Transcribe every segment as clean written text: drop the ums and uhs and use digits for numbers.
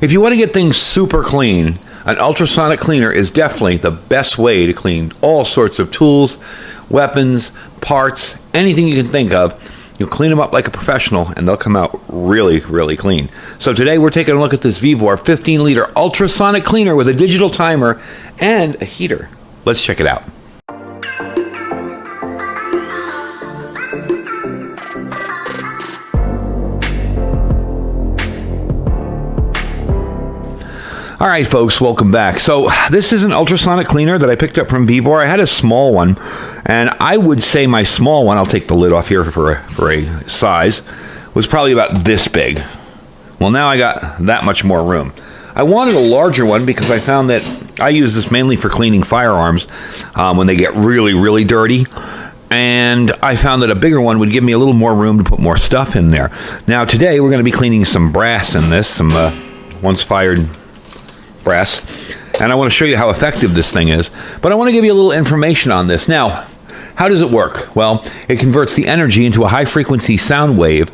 If you want to get things super clean, an ultrasonic cleaner is definitely the best way to clean all sorts of tools, weapons, parts, anything you can think of. You'll clean them up like a professional and they'll come out really, really clean. So today we're taking a look at this Vevor 15-liter ultrasonic cleaner with a digital timer and a heater. Let's check it out. All right, folks, welcome back. So this is an ultrasonic cleaner that I picked up from Vevor. I had a small one, and I would say my small one, I'll take the lid off here for a size, was probably about this big. Well, now I got that much more room. I wanted a larger one because I found that I use this mainly for cleaning firearms when they get really, really dirty. And I found that a bigger one would give me a little more room to put more stuff in there. Now, today we're going to be cleaning some brass in this, some once fired brass, and I want to show you how effective this thing is, but I want to give you a little information on this. Now, how does it work? Well, it converts the energy into a high-frequency sound wave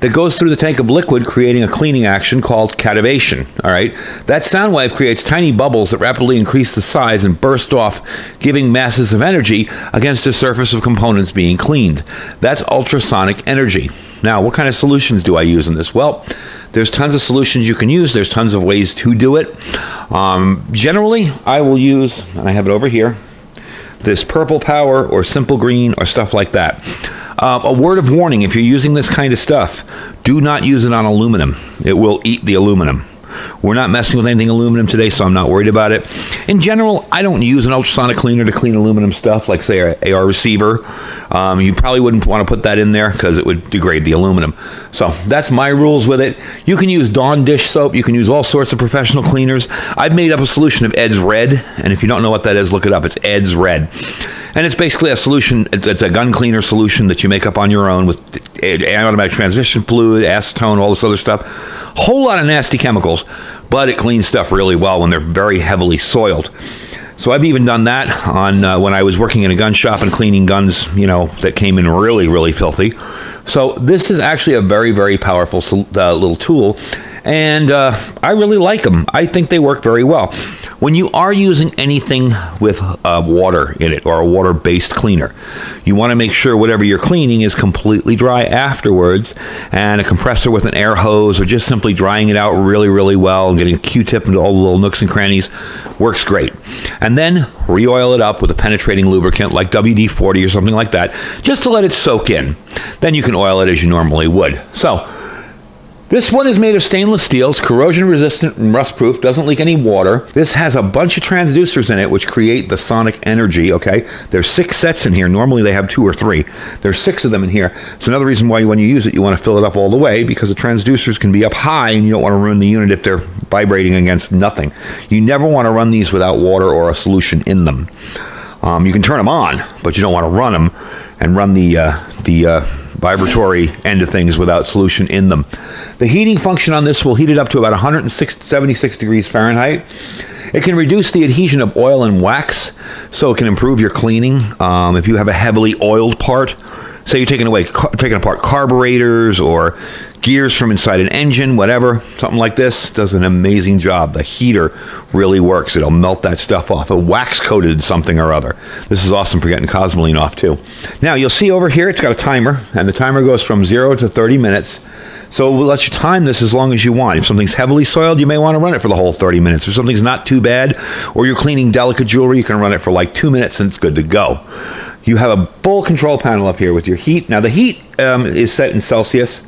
that goes through the tank of liquid, creating a cleaning action called cativation. All right, that sound wave creates tiny bubbles that rapidly increase the size and burst off, giving masses of energy against the surface of components being cleaned. That's ultrasonic energy. Now, what kind of solutions do I use in this? Well, there's tons of solutions you can use. There's tons of ways to do it. Generally, I will use, and I have it over here, this purple power or simple green or stuff like that. A word of warning, if you're using this kind of stuff, do not use it on aluminum. It will eat the aluminum. We're not messing with anything aluminum today, so I'm not worried about it. In general, I don't use an ultrasonic cleaner to clean aluminum stuff, like, say, an AR receiver. You probably wouldn't want to put that in there because it would degrade the aluminum. So that's my rules with it. You can use Dawn dish soap. You can use all sorts of professional cleaners. I've made up a solution of Ed's Red, and if you don't know what that is, look it up. It's Ed's Red. And it's basically a solution, it's a gun cleaner solution that you make up on your own with automatic transmission fluid, acetone, all this other stuff. Whole lot of nasty chemicals, but it cleans stuff really well when they're very heavily soiled. So I've even done that on when I was working in a gun shop and cleaning guns, that came in really, really filthy. So this is actually a very, very powerful little tool, and I really like them. I think they work very well. When you are using anything with water in it or a water-based cleaner, you want to make sure whatever you're cleaning is completely dry afterwards, and a compressor with an air hose or just simply drying it out really, really well and getting a Q-tip into all the little nooks and crannies works great. And then re-oil it up with a penetrating lubricant like WD-40 or something like that, just to let it soak in. Then you can oil it as you normally would. So this one is made of stainless steel, it's corrosion resistant and rust proof, doesn't leak any water. This has a bunch of transducers in it which create the sonic energy, okay? There's 6 sets in here. Normally they have 2 or 3. There's 6 of them in here. It's another reason why when you use it, you want to fill it up all the way, because the transducers can be up high and you don't want to ruin the unit if they're vibrating against nothing. You never want to run these without water or a solution in them. You can turn them on, but you don't want to run them and run the vibratory end of things without solution in them. The heating function on this will heat it up to about 176 degrees Fahrenheit. It can reduce the adhesion of oil and wax, so it can improve your cleaning. If you have a heavily oiled part, say you're taking apart carburetors or gears from inside an engine, whatever, something like this, does an amazing job. The heater really works. It'll melt that stuff off. A wax-coated something or other. This is awesome for getting cosmoline off, too. Now, you'll see over here, it's got a timer, and the timer goes from 0 to 30 minutes. So it will let you time this as long as you want. If something's heavily soiled, you may want to run it for the whole 30 minutes. If something's not too bad, or you're cleaning delicate jewelry, you can run it for like 2 minutes and it's good to go. You have a full control panel up here with your heat. Now, the heat is set in Celsius,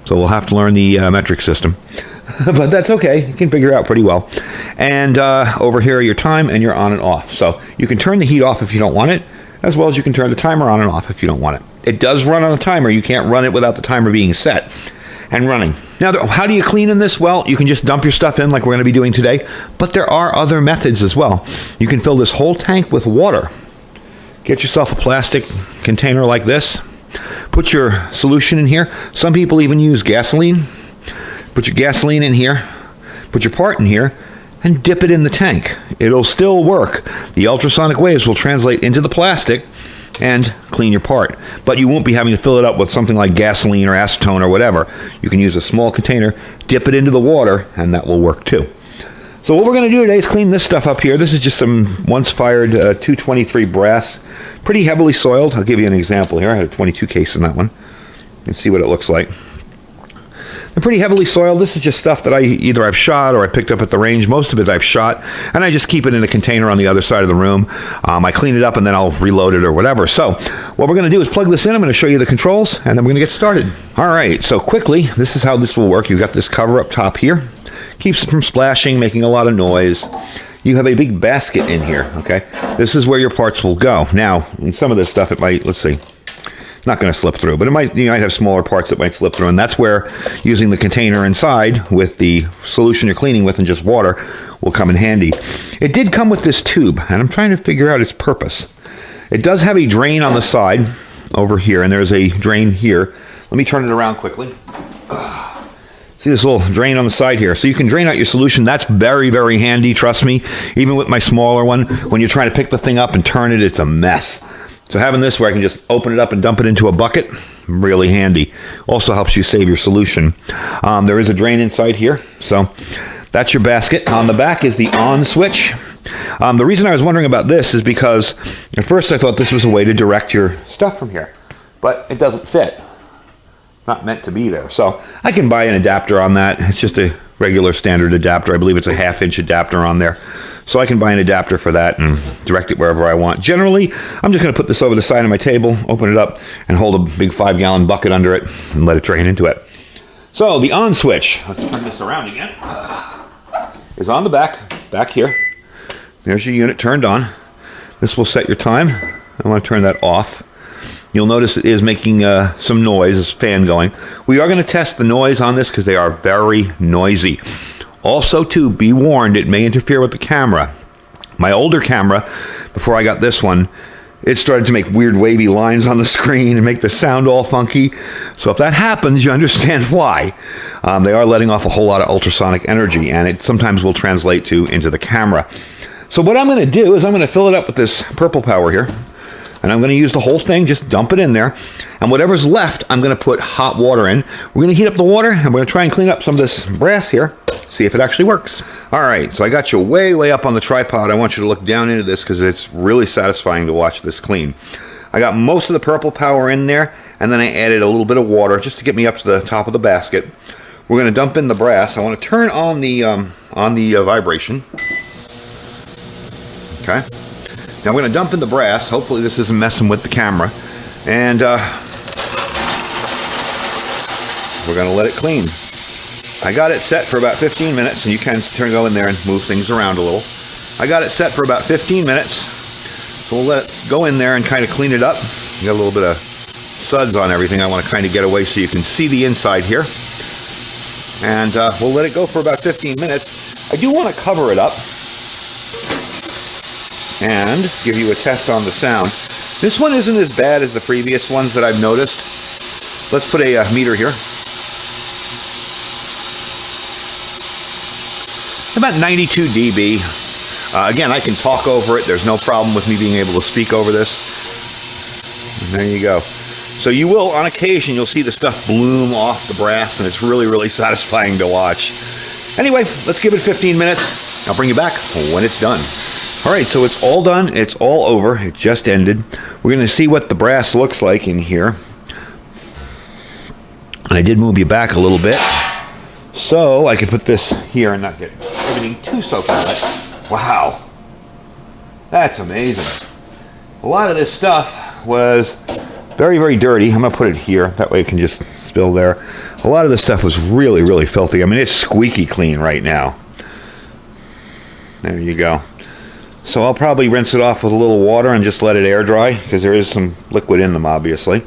so we'll have to learn the metric system. But that's okay. You can figure it out pretty well. And over here are your time and your on and off. So you can turn the heat off if you don't want it, as well as you can turn the timer on and off if you don't want it. It does run on a timer. You can't run it without the timer being set and running. Now, how do you clean in this? Well, you can just dump your stuff in like we're going to be doing today, but there are other methods as well. You can fill this whole tank with water. Get yourself a plastic container like this. Put your solution in here. Some people even use gasoline. Put your gasoline in here. Put your part in here and dip it in the tank. It'll still work. The ultrasonic waves will translate into the plastic and clean your part. But you won't be having to fill it up with something like gasoline or acetone or whatever. You can use a small container, dip it into the water, and that will work too. So what we're going to do today is clean this stuff up here. This is just some once fired 223 brass, pretty heavily soiled. I'll give you an example here. I had a 22 case in that one. And see what it looks like. They're pretty heavily soiled. This is just stuff that I've shot or I picked up at the range. Most of it I've shot, and I just keep it in a container on the other side of the room. I clean it up and then I'll reload it or whatever. So what we're going to do is plug this in. I'm going to show you the controls, and then we're going to get started. All right, so quickly, this is how this will work. You've got this cover up top here. Keeps it from splashing, making a lot of noise. You have a big basket in here, okay? This is where your parts will go. Now, in some of this stuff, it might, let's see. Not going to slip through, but it might, you might have smaller parts that might slip through, and that's where using the container inside with the solution you're cleaning with and just water will come in handy. It did come with this tube, and I'm trying to figure out its purpose. It does have a drain on the side over here, and there's a drain here. Let me turn it around quickly. See this little drain on the side here? So you can drain out your solution. That's very, very handy, trust me. Even with my smaller one, when you're trying to pick the thing up and turn it, it's a mess. So having this where I can just open it up and dump it into a bucket, really handy. Also helps you save your solution. There is a drain inside here, so that's your basket. On the back is the on switch. The reason I was wondering about this is because at first I thought this was a way to direct your stuff from here, but it doesn't fit. Not meant to be there. So I can buy an adapter on that. It's just a regular standard adapter. I believe it's a 1/2-inch adapter on there. So I can buy an adapter for that and direct it wherever I want. Generally, I'm just going to put this over the side of my table, open it up, and hold a big 5-gallon bucket under it and let it drain into it. So the on switch, let's turn this around again, is on the back here. There's your unit turned on. This will set your time. I want to turn that off. You'll notice it is making some noise, this fan going. We are going to test the noise on this because they are very noisy. Also, too, be warned, it may interfere with the camera. My older camera, before I got this one, it started to make weird wavy lines on the screen and make the sound all funky. So if that happens, you understand why. They are letting off a whole lot of ultrasonic energy, and it sometimes will translate into the camera. So what I'm going to do is I'm going to fill it up with this purple power here. And I'm going to use the whole thing, just dump it in there. And whatever's left, I'm going to put hot water in. We're going to heat up the water, and we're going to try and clean up some of this brass here, see if it actually works. All right, so I got you way up on the tripod. I want you to look down into this because it's really satisfying to watch this clean. I got most of the purple power in there, and then I added a little bit of water just to get me up to the top of the basket. We're going to dump in the brass. I want to turn on the vibration. Okay. Now I'm going to dump in the brass. Hopefully this isn't messing with the camera. And we're going to let it clean. I got it set for about 15 minutes, and you can go in there and move things around a little. I got it set for about 15 minutes. So we'll let it go in there and kind of clean it up. Got a little bit of suds on everything. I want to kind of get away so you can see the inside here. And we'll let it go for about 15 minutes. I do want to cover it up and give you a test on the sound. This one isn't as bad as the previous ones that I've noticed. Let's put a meter here. About 92 dB. Again, I can talk over it. There's no problem with me being able to speak over this. And there you go. So you will, on occasion, you'll see the stuff bloom off the brass, and it's really satisfying to watch. Anyway, let's give it 15 minutes. I'll bring you back when it's done. All right, so it's all done. It's all over. It just ended. We're going to see what the brass looks like in here. And I did move you back a little bit so I could put this here and not get everything too soaked wet. Wow. That's amazing. A lot of this stuff was very dirty. I'm going to put it here. That way it can just spill there. A lot of this stuff was really filthy. I mean, it's squeaky clean right now. There you go. So I'll probably rinse it off with a little water and just let it air dry because there is some liquid in them, obviously.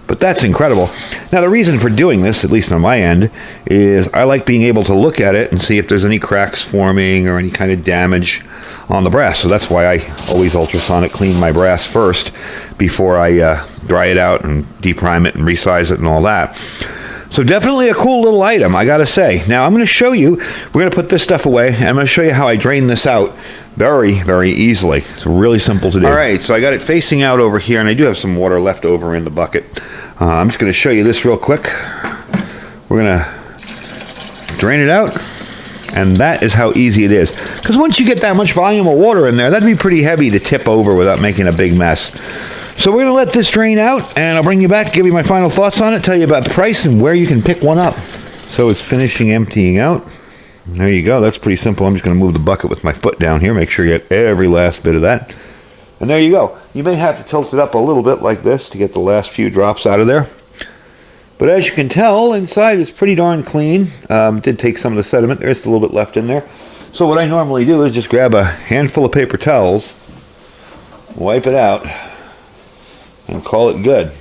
But that's incredible. Now, the reason for doing this, at least on my end, is I like being able to look at it and see if there's any cracks forming or any kind of damage on the brass. So that's why I always ultrasonic clean my brass first before I dry it out and deprime it and resize it and all that. So definitely a cool little item, I gotta say. Now I'm going to show you, we're going to put this stuff away, and I'm going to show you how I drain this out. very, very easily. It's really simple to do. All right, so I got it facing out over here, and I do have some water left over in the bucket. I'm just going to show you this real quick. We're going to drain it out, and that is how easy it is. Because once you get that much volume of water in there, that'd be pretty heavy to tip over without making a big mess. So we're going to let this drain out, and I'll bring you back, give you my final thoughts on it, tell you about the price and where you can pick one up. So it's finishing emptying out. There you go. That's pretty simple. I'm just going to move the bucket with my foot down here. Make sure you get every last bit of that. And there you go. You may have to tilt it up a little bit like this to get the last few drops out of there. But as you can tell, inside is pretty darn clean. Did take some of the sediment. There's a little bit left in there. So what I normally do is just grab a handful of paper towels, wipe it out, and call it good.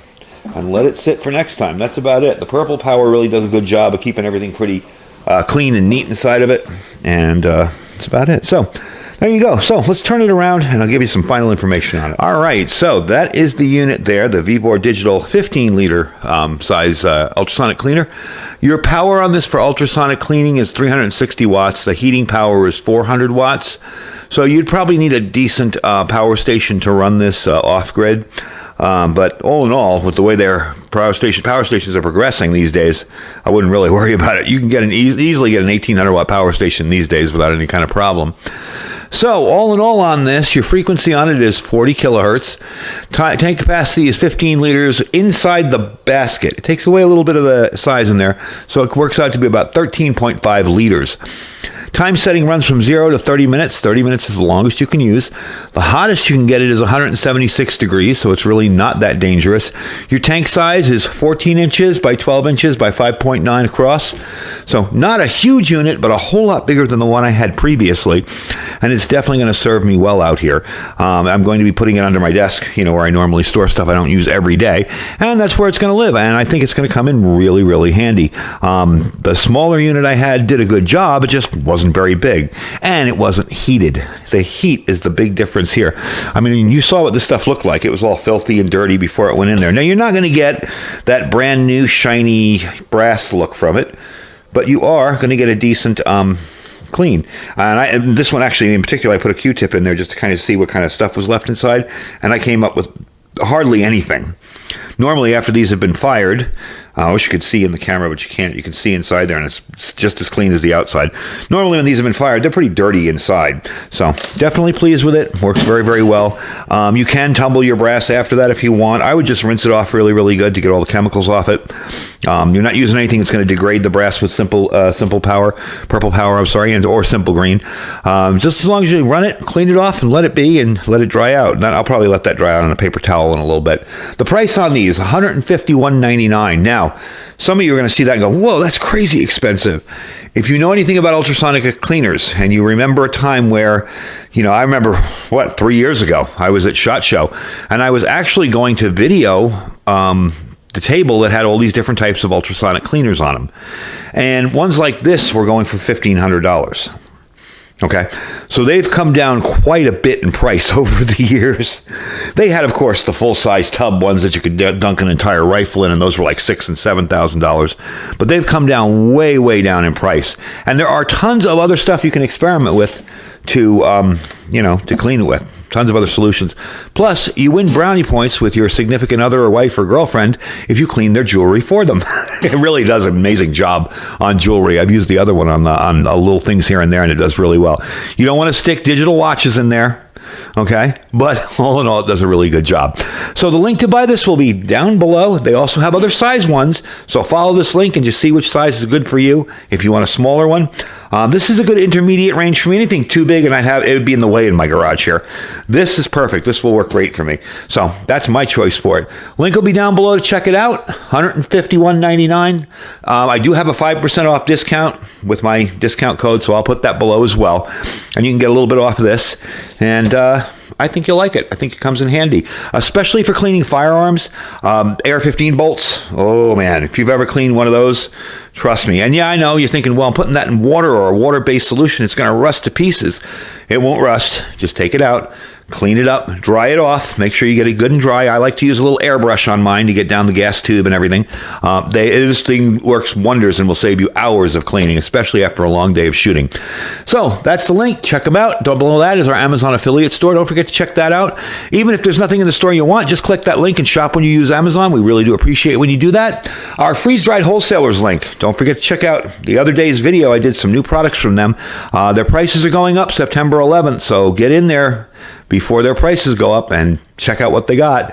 And let it sit for next time. That's about it. The Purple Power really does a good job of keeping everything pretty clean and neat inside of it, and that's about it. So there you go. So let's turn it around, and I'll give you some final information on it. All right, so that is the unit there, the Vevor Digital 15-liter size ultrasonic cleaner. Your power on this for ultrasonic cleaning is 360 watts. The heating power is 400 watts. So you'd probably need a decent power station to run this off-grid. But all in all, with the way their power stations are progressing these days, I wouldn't really worry about it. You can easily get an 1800 watt power station these days without any kind of problem. So all in all on this, your frequency on it is 40 kilohertz. Tank capacity is 15 liters inside the basket. It takes away a little bit of the size in there, so it works out to be about 13.5 liters. Time setting runs from 0 to 30 minutes. 30 minutes is the longest you can use. The hottest you can get it is 176 degrees, so it's really not that dangerous. Your tank size is 14 inches by 12 inches by 5.9 across. So not a huge unit, but a whole lot bigger than the one I had previously. And it's definitely going to serve me well out here. I'm going to be putting it under my desk, where I normally store stuff I don't use every day. And that's where it's going to live. And I think it's going to come in really, really handy. The smaller unit I had did a good job. It just wasn't very big, and it wasn't heated. The heat is the big difference here. I mean, you saw what this stuff looked like. It was all filthy and dirty before it went in there. Now, you're not going to get that brand new shiny brass look from it, but you are going to get a decent clean. And this one actually in particular, I put a Q-tip in there just to kind of see what kind of stuff was left inside, and I came up with hardly anything. Normally, after these have been fired, I wish you could see in the camera, but you can't. You can see inside there, and it's just as clean as the outside. Normally, when these have been fired, they're pretty dirty inside. So, definitely pleased with it. Works very, very well. You can tumble your brass after that if you want. I would just rinse it off really, really good to get all the chemicals off it. You're not using anything that's going to degrade the brass with Purple Power, or Simple Green. Just as long as you run it, clean it off, and let it be, and let it dry out. And I'll probably let that dry out on a paper towel in a little bit. The price on these, $151.99. Now, some of you are going to see that and go, whoa, that's crazy expensive. If you know anything about ultrasonic cleaners, and you remember a time where, I remember, 3 years ago, I was at SHOT Show, and I was actually going to video the table that had all these different types of ultrasonic cleaners on them. And ones like this were going for $1,500. Okay, so they've come down quite a bit in price over the years. They had, of course, the full-size tub ones that you could dunk an entire rifle in, and those were like $6,000 and $7,000. But they've come down way, way down in price. And there are tons of other stuff you can experiment with to clean it with. Tons of other solutions. Plus, you win brownie points with your significant other or wife or girlfriend if you clean their jewelry for them. It really does an amazing job on jewelry. I've used the other one on little things here and there, and it does really well. You don't want to stick digital watches in there. Okay, but all in all, it does a really good job. So the link to buy this will be down below. They also have other size ones, so follow this link and just see which size is good for you if you want a smaller one. This is a good intermediate range for me. Anything too big and it would be in the way in my garage here. This is perfect. This will work great for me. So that's my choice for it. Link will be down below to check it out. $151.99. I do have a 5% off discount with my discount code, so I'll put that below as well. And you can get a little bit off of this. And I think you'll like it. I think it comes in handy, especially for cleaning firearms. AR-15 bolts. Oh, man. If you've ever cleaned one of those, trust me. And yeah, I know you're thinking, well, I'm putting that in water or a water-based solution. It's going to rust to pieces. It won't rust. Just take it out, Clean it up, dry it off, make sure you get it good and dry. I like to use a little airbrush on mine to get down the gas tube and everything. This thing works wonders and will save you hours of cleaning, especially after a long day of shooting. So that's the link. Check them out. Down below that is our Amazon affiliate store. Don't forget to check that out. Even if there's nothing in the store you want, just click that link and shop when you use Amazon. We really do appreciate it when you do that. Our freeze-dried wholesalers link. Don't forget to check out the other day's video. I did some new products from them. Their prices are going up September 11th, so get in there before their prices go up and check out what they got.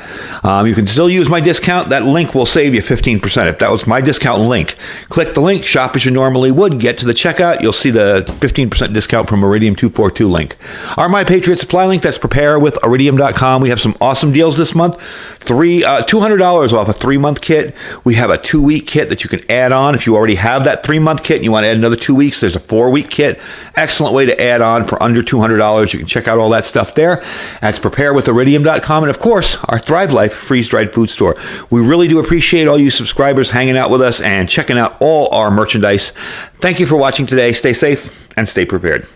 You can still use my discount. That link will save you 15%. If that was my discount link, click the link, shop as you normally would, get to the checkout. You'll see the 15% discount from Iridium 242 link. Our My Patriot Supply link, that's preparewithiridium.com. We have some awesome deals this month. $200 off a 3-month kit. We have a 2-week kit that you can add on. If you already have that 3-month kit and you want to add another 2 weeks, there's a 4-week kit. Excellent way to add on for under $200. You can check out all that stuff there. That's preparewithiridium.com. And of course, our Thrive Life freeze-dried food store. We really do appreciate all you subscribers hanging out with us and checking out all our merchandise. Thank you for watching today. Stay safe and stay prepared.